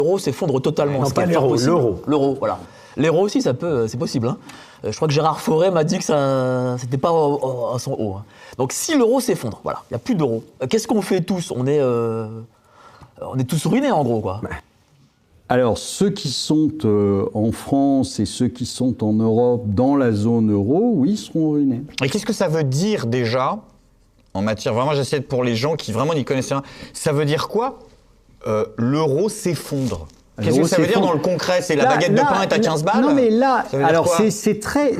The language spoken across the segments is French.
L'euro s'effondre totalement. Non, pas l'euro, l'euro. L'euro, voilà. L'euro aussi, c'est possible. Hein. Je crois que Gérard Fauré m'a dit que c'était pas à son haut. Hein. Donc si l'euro s'effondre, voilà, il n'y a plus d'euro. Qu'est-ce qu'on fait tous ? On est tous ruinés en gros, quoi. Alors, ceux qui sont en France et ceux qui sont en Europe, dans la zone euro, oui, seront ruinés. Et qu'est-ce que ça veut dire déjà, en matière, vraiment j'essaie de pour les gens qui vraiment n'y connaissent rien, ça veut dire quoi l'euro s'effondre? Qu'est-ce que ça veut dire dans le concret? C'est la baguette de pain est à 15 balles? Non mais là, alors c'est très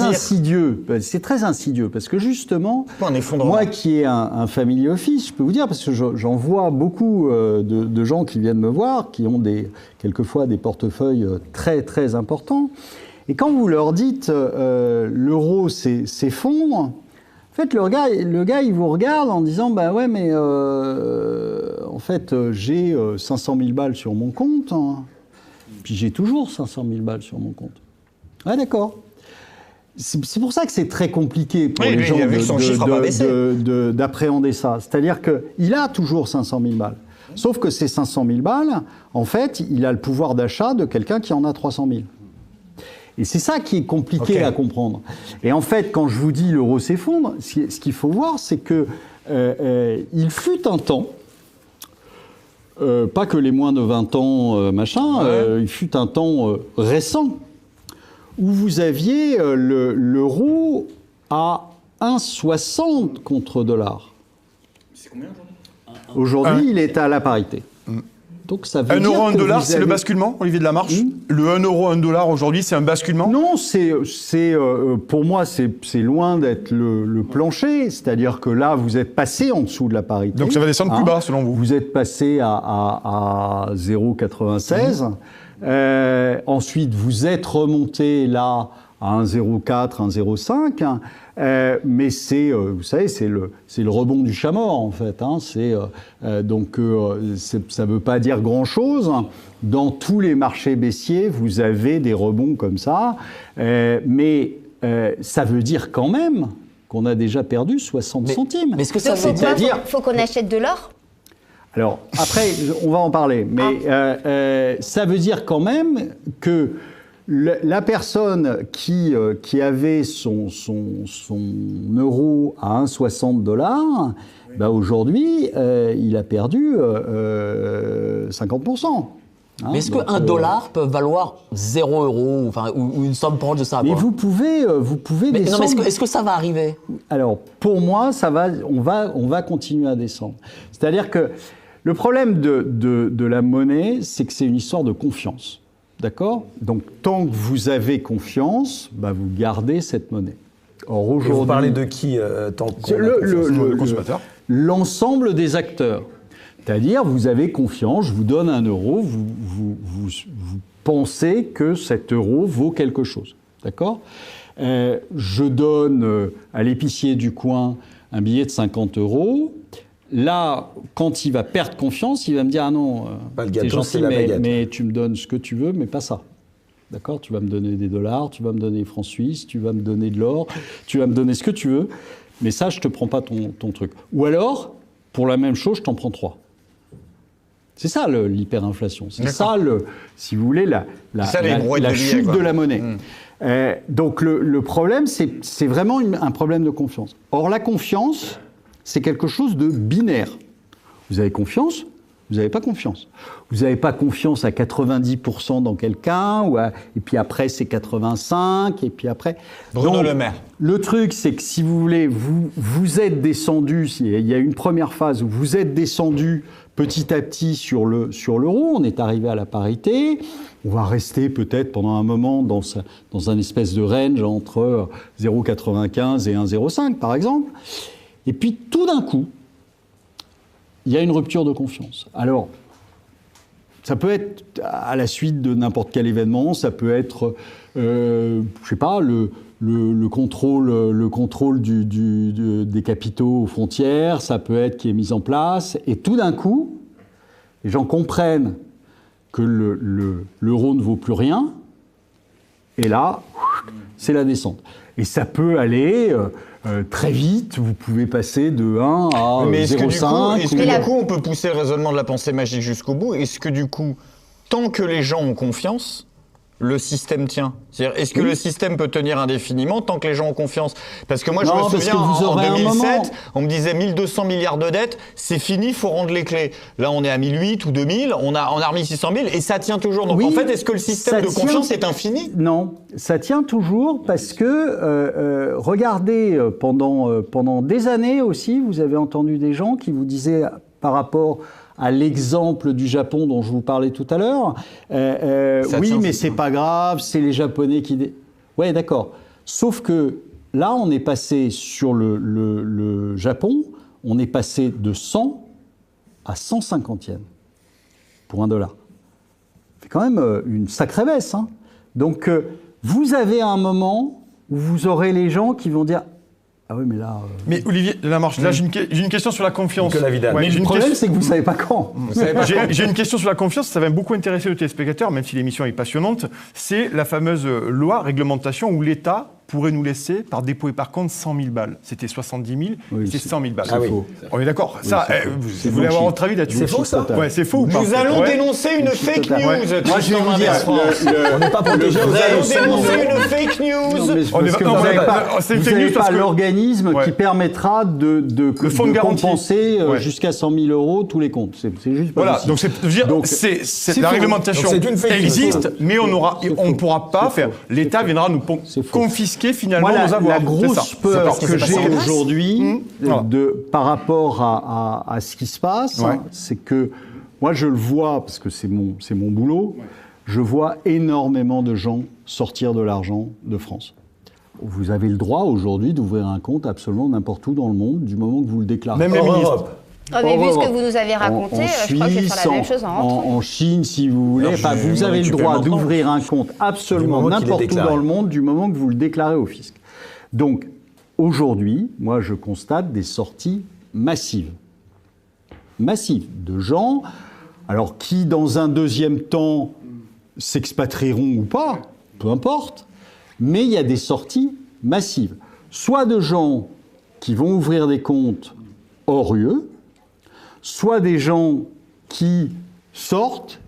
insidieux. C'est très insidieux parce que justement, moi qui ai un family office, je peux vous dire, parce que j'en vois beaucoup de gens qui viennent me voir, qui ont quelquefois des portefeuilles très très importants. Et quand vous leur dites l'euro s'effondre, en fait, le gars, il vous regarde en disant, bah ouais, mais en fait, j'ai 500 000 balles sur mon compte, hein, puis j'ai toujours 500 000 balles sur mon compte. Ouais, d'accord. C'est pour ça que c'est très compliqué pour les gens d'appréhender ça. C'est-à-dire qu'il a toujours 500 000 balles. Sauf que ces 500 000 balles, en fait, il a le pouvoir d'achat de quelqu'un qui en a 300 000. Et c'est ça qui est compliqué à comprendre. Et en fait, quand je vous dis l'euro s'effondre, ce qu'il faut voir, c'est que il fut un temps, pas que les moins de 20 ans, il fut un temps récent, où vous aviez l'euro à 1,60 contre dollar. C'est combien aujourd'hui ? Aujourd'hui, il est à la parité. Donc ça veut 1 dire euro, 1 dollar, c'est avez... le basculement, Olivier Delamarche ? Le 1 euro, 1 dollar aujourd'hui, c'est un basculement ? Non, pour moi, c'est loin d'être le plancher. C'est-à-dire que là, vous êtes passé en dessous de la parité. Donc ça va descendre plus bas, selon vous ? Vous êtes passé à 0,96. Ensuite, vous êtes remonté là à 1,04, 1,05. Mais vous savez, c'est le rebond du chat mort, en fait. Hein. Donc, ça ne veut pas dire grand-chose. Dans tous les marchés baissiers, vous avez des rebonds comme ça. Mais ça veut dire quand même qu'on a déjà perdu 60 centimes. Mais est-ce que ça veut dire... faut qu'on achète de l'or ? Alors, après, on va en parler. Mais ça veut dire quand même que la personne qui avait son euro à 1,60 $, bah aujourd'hui, il a perdu 50%. Hein, mais est-ce qu'un dollar peut valoir 0 €, enfin, ou une somme proche de ça? Mais vous pouvez mais descendre. Non, mais est-ce que ça va arriver? Alors, pour moi, on va continuer à descendre. C'est-à-dire que le problème de la monnaie, c'est que c'est une histoire de confiance. D'accord ? Donc, tant que vous avez confiance, bah, vous gardez cette monnaie. Or, aujourd'hui, vous parlez de qui tant qu'on le consommateur. L'ensemble des acteurs. C'est-à-dire, vous avez confiance, je vous donne 1 euro, vous pensez que cet euro vaut quelque chose. D'accord ? Je donne à l'épicier du coin un billet de 50 €. Là, quand il va perdre confiance, il va me dire « Ah non, t'es gentil, mais tu me donnes ce que tu veux, mais pas ça. » D'accord ? Tu vas me donner des dollars, tu vas me donner des francs suisses, tu vas me donner de l'or, tu vas me donner ce que tu veux, mais ça, je ne te prends pas ton truc. Ou alors, pour la même chose, je t'en prends 3. C'est ça l'hyperinflation. C'est ça, si vous voulez, la chute de la monnaie. Donc le problème, c'est vraiment un problème de confiance. Or, la confiance, c'est quelque chose de binaire. Vous avez confiance, vous n'avez pas confiance. Vous n'avez pas confiance à 90% dans quelqu'un, et puis après c'est 85%, et puis après... Bruno Le Maire. Le truc, c'est que si vous voulez, vous êtes descendu, il y a une première phase où vous êtes descendu petit à petit sur l'euro, on est arrivé à la parité, on va rester peut-être pendant un moment dans un espèce de range entre 0,95 et 1,05 par exemple. Et puis, tout d'un coup, il y a une rupture de confiance. Alors, ça peut être à la suite de n'importe quel événement, ça peut être, je sais pas, le contrôle des capitaux aux frontières, ça peut être qui est mis en place, et tout d'un coup, les gens comprennent que l'euro ne vaut plus rien, et là, c'est la descente. Et ça peut aller très vite, vous pouvez passer de 1 à 0,5. Est-ce que du coup, on peut pousser le raisonnement de la pensée magique jusqu'au bout? Est-ce que du coup, tant que les gens ont confiance, le système tient? C'est-à-dire, est-ce que le système peut tenir indéfiniment tant que les gens ont confiance? Parce que moi, je me souviens, en 2007, on me disait 1200 milliards de dettes, c'est fini, il faut rendre les clés. Là, on est à 1008 ou 2000, on a remis 600 000 et ça tient toujours. Donc, en fait, est-ce que le système de confiance est infini? Non, ça tient toujours parce que, regardez, pendant des années aussi, vous avez entendu des gens qui vous disaient par rapport à l'exemple du Japon dont je vous parlais tout à l'heure, oui, mais c'est pas grave, c'est les Japonais qui... Ouais, d'accord. Sauf que là, on est passé sur le Japon, on est passé de 100 à 150 yens pour $1. C'est quand même une sacrée baisse. Hein. Donc, vous avez un moment où vous aurez les gens qui vont dire... Ah oui, mais là... Mais Olivier Lamarche, là j'ai une question sur la confiance. Mais le problème, c'est que vous ne savez pas quand. J'ai une question sur la confiance, ça va beaucoup intéresser le téléspectateur, même si l'émission est passionnante. C'est la fameuse loi, réglementation, où l'État pourrait nous laisser, par dépôt et par compte, 100 000 balles. C'était 70 000, c'est 100 000 balles. C'est faux. On est d'accord. Oui, ça, vous voulez avoir votre avis là-dessus? C'est faux, ça? Ouais, c'est faux ou pas? Nous allons dénoncer une fake news. Moi, je vais vous dire, On n'est pas protégé. Nous allons dénoncer une fake news. Vous n'avez pas l'organisme qui permettra de compenser jusqu'à 100 000 euros tous les comptes. C'est juste pas voilà, possible. donc la réglementation existe, mais on ne pourra pas faire. L'État viendra nous confisquer finalement nos avoirs. La grosse peur que j'ai aujourd'hui par rapport à ce qui se passe, c'est que moi je le vois, parce que c'est mon boulot, je vois énormément de gens sortir de l'argent de France. Vous avez le droit aujourd'hui d'ouvrir un compte absolument n'importe où dans le monde, du moment que vous le déclarez. Même les ministres. Mais vu ce que vous nous avez raconté, je crois que je vais faire la même chose en rentrant. En Chine, si vous voulez. Enfin, vous avez le droit d'ouvrir un compte absolument n'importe où dans le monde, du moment que vous le déclarez au fisc. Donc, aujourd'hui, moi, je constate des sorties massives. Massives de gens, alors qui, dans un deuxième temps, s'expatrieront ou pas, peu importe, mais il y a des sorties massives. Soit de gens qui vont ouvrir des comptes hors UE, soit des gens qui sortent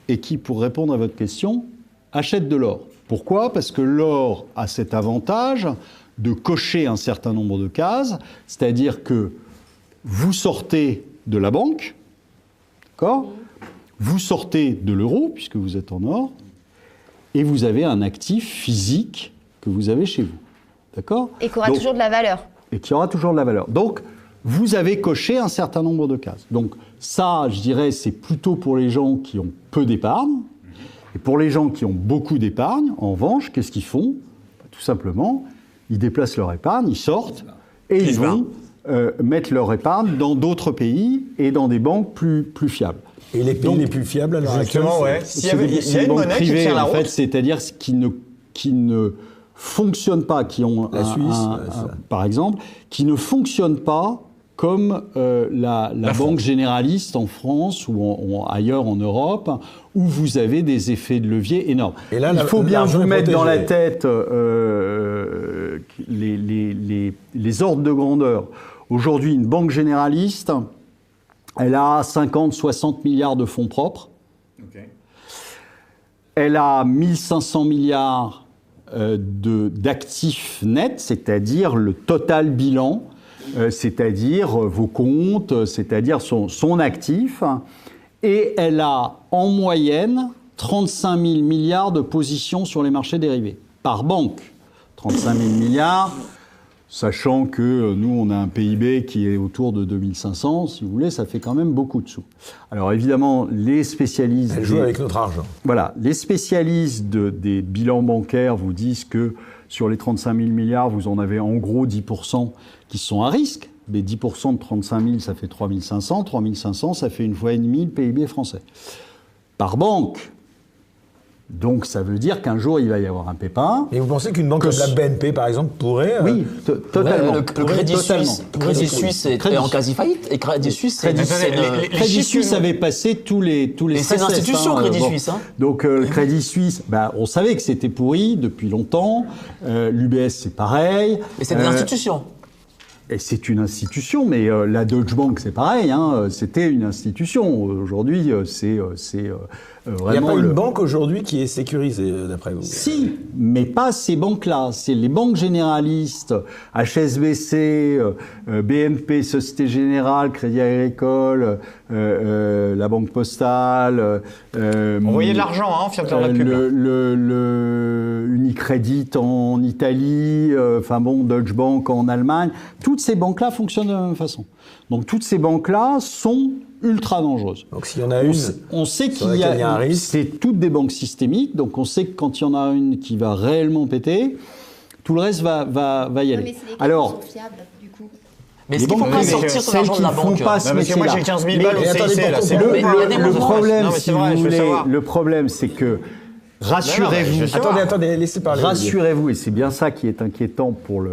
et qui, pour répondre à votre question, achètent de l'or. Pourquoi? Parce que l'or a cet avantage de cocher un certain nombre de cases, c'est-à-dire que vous sortez de la banque, d'accord? Vous sortez de l'euro, puisque vous êtes en or, et vous avez un actif physique que vous avez chez vous, d'accord? Et qui aura toujours de la valeur. Et qui aura toujours de la valeur. Donc, vous avez coché un certain nombre de cases. Donc ça, je dirais, c'est plutôt pour les gens qui ont peu d'épargne. Et pour les gens qui ont beaucoup d'épargne, en revanche, qu'est-ce qu'ils font? Tout simplement, ils déplacent leur épargne, ils sortent, et ils vont mettre leur épargne dans d'autres pays et dans des banques plus fiables. Et les pays les plus fiables, alors justement, c'est des banques privées, en fait, c'est-à-dire qui ne fonctionnent pas, qui ont la Suisse, par exemple, qui ne fonctionnent pas comme la banque généraliste en France ou ailleurs en Europe, où vous avez des effets de levier énormes. Et là, il faut bien vous mettre dans la tête les ordres de grandeur. Aujourd'hui, une banque généraliste, elle a 50-60 milliards de fonds propres. Okay. Elle a 1500 milliards d'actifs nets, c'est-à-dire le total bilan, c'est-à-dire vos comptes, c'est-à-dire son actif, et elle a en moyenne 35 000 milliards de positions sur les marchés dérivés, par banque. 35 000 milliards, sachant que nous, on a un PIB qui est autour de 2500, si vous voulez, ça fait quand même beaucoup de sous. Alors évidemment, les spécialistes... Elle joue avec notre argent. Voilà, les spécialistes des bilans bancaires vous disent que sur les 35 000 milliards, vous en avez en gros 10% qui sont à risque. Mais 10% de 35 000, ça fait 3 500. 3 500, ça fait une fois et demie le PIB français. Par banque. Donc ça veut dire qu'un jour, il va y avoir un pépin. Et vous pensez qu'une banque comme la BNP, par exemple, pourrait... Oui, totalement. Le Crédit Suisse est en quasi-faillite. Et Crédit Suisse, Crédit Suisse avait passé tous les et c'est une stress tests, institution, Crédit Suisse. Donc Crédit Suisse, on savait que c'était pourri depuis longtemps. L'UBS, c'est pareil. Mais c'est des institutions. Et c'est une institution, mais la Deutsche Bank, c'est pareil. C'était une institution. Aujourd'hui, c'est vraiment... Il n'y a pas une banque aujourd'hui qui est sécurisée, d'après vous? Si, mais pas ces banques-là. C'est les banques généralistes, HSBC, BNP, Société Générale, Crédit Agricole, la Banque Postale. Envoyez de l'argent, on vient de faire la pub. Le Unicredit en Italie, Deutsche Bank en Allemagne. Toutes ces banques-là fonctionnent de la même façon. Donc toutes ces banques-là sont ultra dangereuses. Donc s'il y en a une, on sait qu'il y a un risque. C'est toutes des banques systémiques, donc on sait que quand il y en a une qui va réellement péter, tout le reste va y aller. Mais c'est lesquels qui sont fiables, du coup. Mais est-ce qu'il ne faut pas sortir son argent de la banque? Parce que moi j'ai 15 000 balles au CIC, là, c'est le problème, si vous voulez, le problème, c'est que rassurez-vous. Attendez, laissez parler. Rassurez-vous, et c'est bien ça qui est inquiétant pour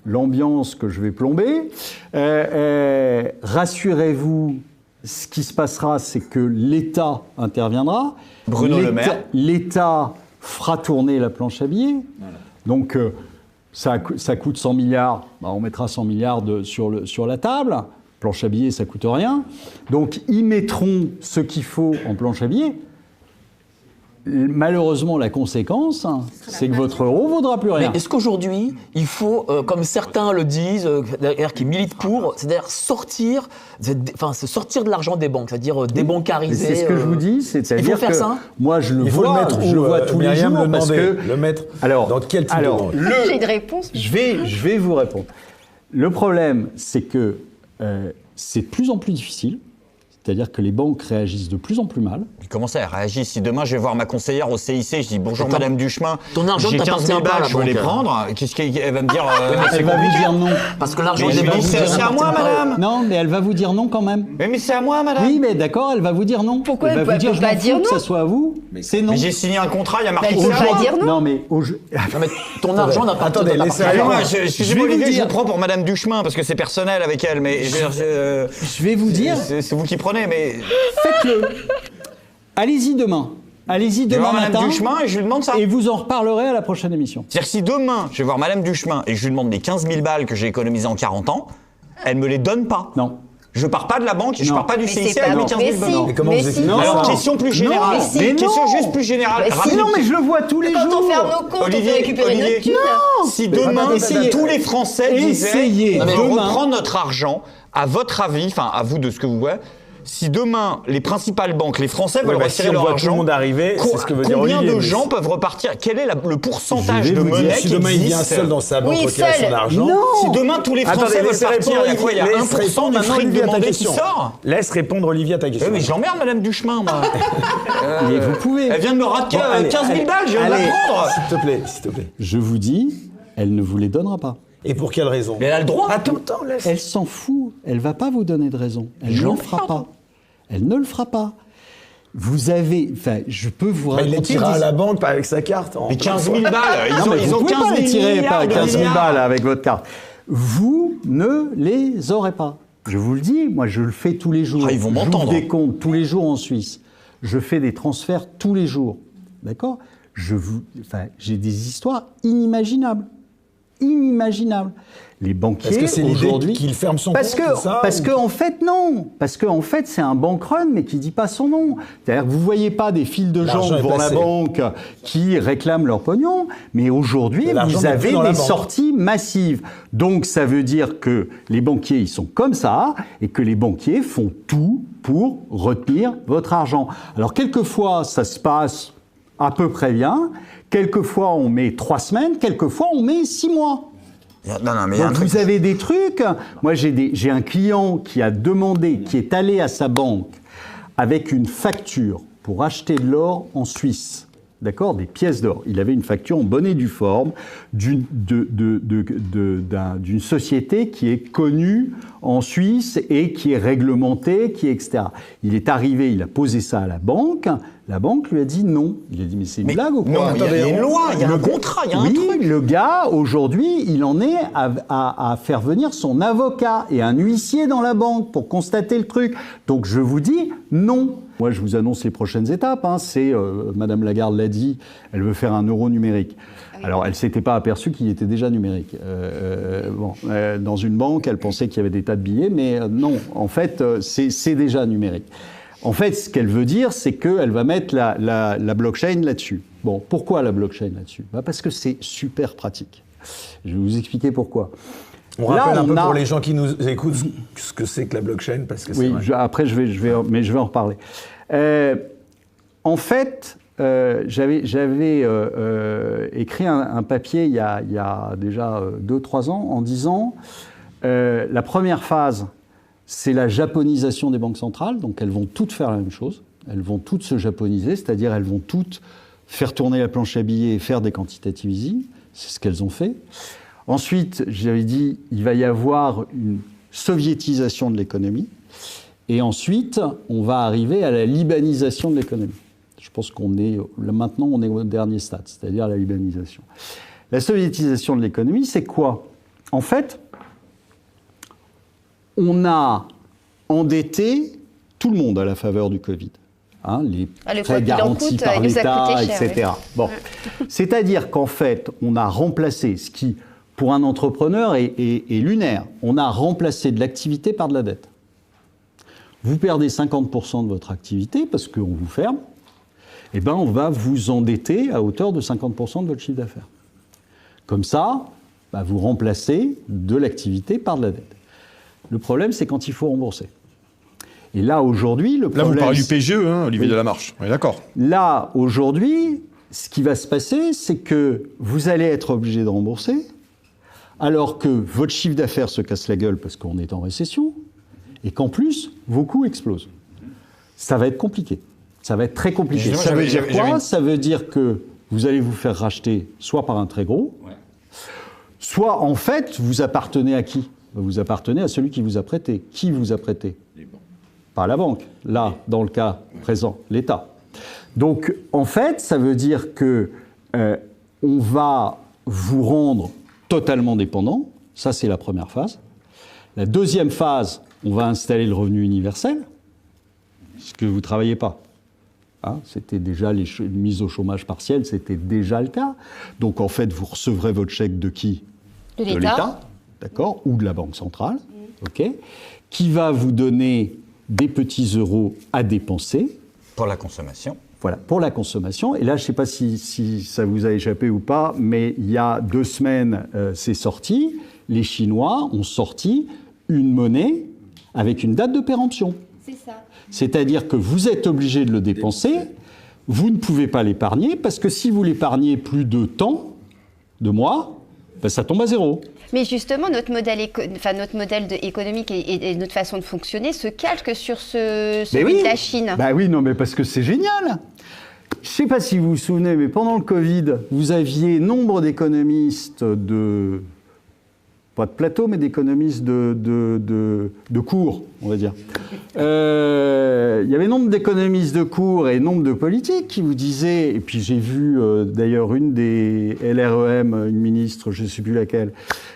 l'ambiance que je vais plomber. Rassurez-vous, ce qui se passera, c'est que l'État interviendra. Bruno Le Maire. L'État fera tourner la planche à billets. Voilà. Donc, ça coûte 100 milliards. On mettra 100 milliards sur la table. Planche à billets, ça coûte rien. Donc, ils mettront ce qu'il faut en planche à billets. Malheureusement, la conséquence, c'est que votre euro ne vaudra plus rien. Mais est-ce qu'aujourd'hui, il faut, comme certains le disent, d'ailleurs qui militent pour, c'est-à-dire sortir de l'argent des banques, c'est-à-dire débancariser. C'est ce que je vous dis, c'est-à-dire faire que ça moi je le vois tous les jours parce que le mettre dans quel type de banque? J'ai une réponse. Je vais vous répondre. Le problème, c'est que c'est de plus en plus difficile. C'est-à-dire que les banques réagissent de plus en plus mal. Comment ça, elles réagissent? Si demain je vais voir ma conseillère au CIC, je dis bonjour Madame Duchemin, ton argent j'ai 15 000 balles, je veux les banque. prendre. Qu'est-ce qu'elle va me dire? Elle va vous dire non. Parce que l'argent Mais des banques, c'est à moi, madame. Non, mais elle va vous dire non quand même. Mais c'est à moi, madame. Oui, mais d'accord, elle va vous dire non. Pourquoi elle va vous dire je pas m'en dire fous que non ça soit à vous? C'est non. Mais j'ai signé un contrat, il y a marqué Elle ça. peut pas dire non. Non, mais Non, mais ton argent n'a pas Attendez, laissez Excusez-moi, aller. excusez-moi Je vais vous Olivier, je dire. vous prends pour Madame Duchemin parce que c'est personnel avec elle, mais je vais vous dire, c'est vous qui prenez, mais faites-le. Allez-y demain. Allez-y je vais demain voir Madame matin. Duchemin et je lui demande ça. Et vous en reparlerez à la prochaine émission. C'est-à-dire que si demain je vais voir Madame Duchemin et je lui demande mes 15 000 balles que j'ai économisées en 40 ans, elle me les donne pas. Non. Je pars pas de la banque, je Non. pars pas du Mais CIC c'est avec pas mes bon. 15 000 balles. Mais comment vous expliquez Alors, ça? question plus générale. mais si. Question juste plus générale. Mais si. Rapide. Mais non, mais je le vois tous les Quand jours. on ferme nos comptes, on peut Olivier, récupérer notre thune. Si demain, essayez. tous les Français Essayez. disaient, on va Demain. reprendre notre argent, à votre avis, enfin à vous de ce que vous voyez, si demain les principales banques, les Français veulent retirer Si on leur voit tout le argent, monde arriver, c'est ce que veut dire combien Olivier. de mais gens peuvent repartir? Quel est le pourcentage Je vais de vous dire, monnaie si qui demain il vient existe? seul dans sa banque Oui, retirer seul. son argent... Non. Si demain tous les Français Attendez, veulent laissez partir, il y a quoi? Il y a Laisse 1% répondre du maintenant fric Olivier à ta demandé qui question. sort? Laisse répondre Olivier à ta question. Oui, mais je l'emmerde, Madame Duchemin, moi. Mais vous pouvez. Elle vient de me rater Bon, allez, 15 000 allez, balles, je viens de allez, la prendre. S'il te plaît. Je vous dis, elle ne vous les donnera pas. Et pour quelle raison? Mais elle a le droit. Attends, laisse. Elle s'en fout. Elle va pas vous donner de raison. Elle ne le fera pas. Elle ne le fera pas. Vous avez, enfin, je peux vous Il les raconter. tirera à la banque, pas avec sa carte. Mais 15 000 balles, Non, mais ils vous ont pouvez 15 pas 000 les tirer par 15 000 milliards. balles avec votre carte. Vous ne les aurez pas. Je vous le dis, moi je le fais tous les jours. Ah, ils vont J'ouvre m'entendre. des comptes tous les jours en Suisse. Je fais des transferts tous les jours. D'accord? J'ai des histoires inimaginables. Inimaginables. Les banquiers Est-ce que c'est aujourd'hui l'idée qu'il ferme son parce compte, que c'est ça, parce ou- que en fait non, parce que en fait c'est un bank run mais qui dit pas son nom. C'est-à-dire que vous voyez pas des files de gens L'argent est devant la passé. banque qui réclament leur pognon, mais aujourd'hui Mais l'argent vous n'est avez plus dans la des banque. sorties massives. Donc ça veut dire que les banquiers ils sont comme ça et que les banquiers font tout pour retenir votre argent. Alors quelquefois ça se passe à peu près bien, quelquefois on met 3 semaines, quelquefois on met 6 mois. Non, mais il y a un Donc truc. vous avez des trucs. Moi, j'ai un client qui a demandé, qui est allé à sa banque avec une facture pour acheter de l'or en Suisse. d'accord, des pièces d'or. Il avait une facture en bonne et due forme d'une société qui est connue en Suisse et qui est réglementée, qui est etc. Il est arrivé, il a posé ça à la banque lui a dit non. Il a dit mais c'est une blague ou quoi? Non, il y a une loi, il y a un contrat, il y a un truc. Le gars, aujourd'hui, il en est à faire venir son avocat et un huissier dans la banque pour constater le truc. Donc je vous dis non. Moi, je vous annonce les prochaines étapes. C'est, Madame Lagarde l'a dit, elle veut faire un euro numérique. Alors, elle ne s'était pas aperçue qu'il était déjà numérique. Dans une banque, elle pensait qu'il y avait des tas de billets, mais non, en fait, c'est déjà numérique. En fait, ce qu'elle veut dire, c'est qu'elle va mettre la blockchain là-dessus. Bon, pourquoi la blockchain là-dessus? Parce que c'est super pratique. Je vais vous expliquer pourquoi. On rappelle un peu pour les gens qui nous écoutent ce que c'est que la blockchain, parce que c'est vrai. Après je vais en reparler. En fait, j'avais écrit un papier il y a déjà 2-3 ans en disant la première phase, c'est la japonisation des banques centrales, donc elles vont toutes faire la même chose, elles vont toutes se japoniser, c'est-à-dire elles vont toutes faire tourner la planche à billets et faire des quantitative easing, c'est ce qu'elles ont fait. Ensuite, j'avais dit, il va y avoir une soviétisation de l'économie. Et ensuite, on va arriver à la libanisation de l'économie. Je pense maintenant, on est au dernier stade, c'est-à-dire la libanisation. La soviétisation de l'économie, c'est quoi? En fait, on a endetté tout le monde à la faveur du Covid. Les prêts garantis par l'État, etc. Bon. C'est-à-dire qu'en fait, on a remplacé ce qui... pour un entrepreneur, est lunaire. On a remplacé de l'activité par de la dette. Vous perdez 50% de votre activité parce qu'on vous ferme, eh ben on va vous endetter à hauteur de 50% de votre chiffre d'affaires. Comme ça, vous remplacez de l'activité par de la dette. Le problème, c'est quand il faut rembourser. Et là, aujourd'hui, le problème... Là, vous parlez du PGE, Olivier Delamarche. On est d'accord. Là, aujourd'hui, ce qui va se passer, c'est que vous allez être obligé de rembourser, alors que votre chiffre d'affaires se casse la gueule parce qu'on est en récession, et qu'en plus, vos coûts explosent. Ça va être compliqué. Ça va être très compliqué. Ça veut dire quoi? Ça veut dire que vous allez vous faire racheter soit par un très gros, soit, en fait, vous appartenez à qui? Vous appartenez à celui qui vous a prêté. Qui vous a prêté? Pas la banque. Là, dans le cas présent, l'État. Donc, en fait, ça veut dire que on va vous rendre totalement dépendant. Ça, c'est la première phase. La deuxième phase, on va installer le revenu universel, ce que vous ne travaillez pas. C'était déjà les mises au chômage partiel, c'était déjà le cas. Donc, en fait, vous recevrez votre chèque de qui? De l'État. D'accord, ou de la Banque centrale, qui va vous donner des petits euros à dépenser. Pour la consommation. Voilà, pour la consommation. Et là, je ne sais pas si ça vous a échappé ou pas, mais il y a 2 semaines, c'est sorti. Les Chinois ont sorti une monnaie avec une date de péremption. C'est ça. C'est-à-dire que vous êtes obligé de le dépenser, vous ne pouvez pas l'épargner, parce que si vous l'épargnez plus de mois, ça tombe à zéro. Mais justement, notre modèle économique et notre façon de fonctionner se calque sur celui de la Chine. Oui, non, mais parce que c'est génial. Je ne sais pas si vous vous souvenez, mais pendant le Covid, vous aviez nombre d'économistes pas de plateau, mais d'économistes de cours, on va dire. Il y avait nombre d'économistes de cours et nombre de politiques qui vous disaient, et puis j'ai vu d'ailleurs une des LREM, une ministre, je ne sais plus laquelle,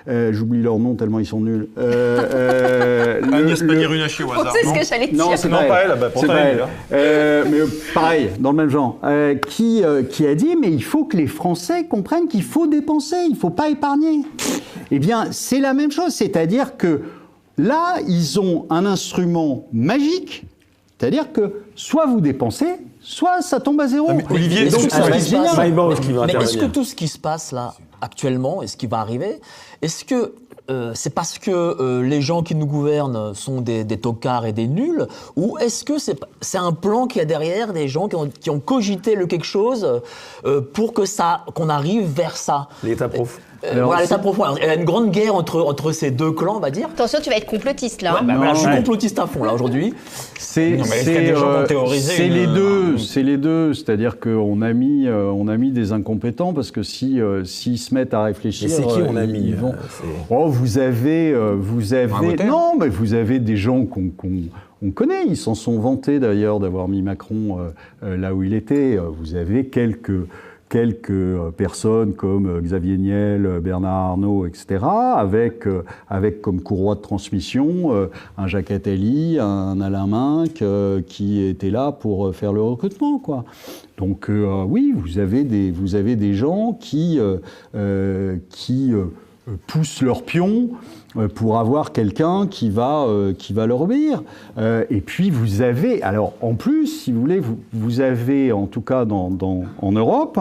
j'oublie leur nom tellement ils sont nuls. Agnès Pannier-Runacher au hasard. C'est ce que j'allais dire. Non, c'est pas elle. C'est pas elle. Mais pareil, dans le même genre. Qui a dit, mais il faut que les Français comprennent qu'il faut dépenser, il ne faut pas épargner. Eh bien, c'est la même chose, c'est-à-dire que là, ils ont un instrument magique, c'est-à-dire que soit vous dépensez, soit ça tombe à zéro. Olivier, donc ça va être génial. Mais est-ce que tout ce qui se passe là, actuellement, et ce qui va arriver, est-ce que c'est parce que les gens qui nous gouvernent sont des tocards et des nuls, ou est-ce que c'est un plan qu'il y a derrière, des gens qui ont cogité quelque chose pour qu'on arrive vers ça? L'État prof. Voilà l'étape profonde. Il y a une grande guerre entre ces deux clans, on va dire. Attention, tu vas être complotiste là. Ouais, hein. je suis complotiste à fond là aujourd'hui. C'est Non, mais est-ce qu'il y a des gens qui ont théorisé les une- deux, c'est les deux. C'est-à-dire qu'on a mis des incompétents parce que s'ils se mettent à réfléchir, Mais c'est qui on a mis ils vont. c'est- Oh, vous avez voter. non, mais vous avez des gens qu'on connaît. Ils s'en sont vantés d'ailleurs d'avoir mis Macron là où il était. Vous avez quelques personnes comme Xavier Niel, Bernard Arnault, etc., avec comme courroie de transmission un Jacques Attali, un Alain Minc, qui étaient là pour faire le recrutement, quoi. Donc oui, vous avez des gens qui poussent leurs pions pour avoir quelqu'un qui va leur obéir. Et puis vous avez, alors en plus, si vous voulez, vous avez, en tout cas en Europe,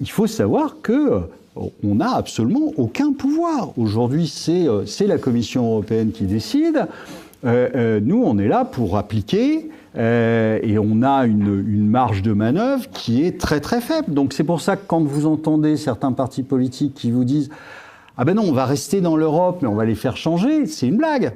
il faut savoir que on n'a absolument aucun pouvoir. Aujourd'hui, c'est la Commission européenne qui décide. Nous, on est là pour appliquer. Et on a une marge de manœuvre qui est très très faible. Donc c'est pour ça que quand vous entendez certains partis politiques qui vous disent « Ah ben non, on va rester dans l'Europe, mais on va les faire changer », c'est une blague.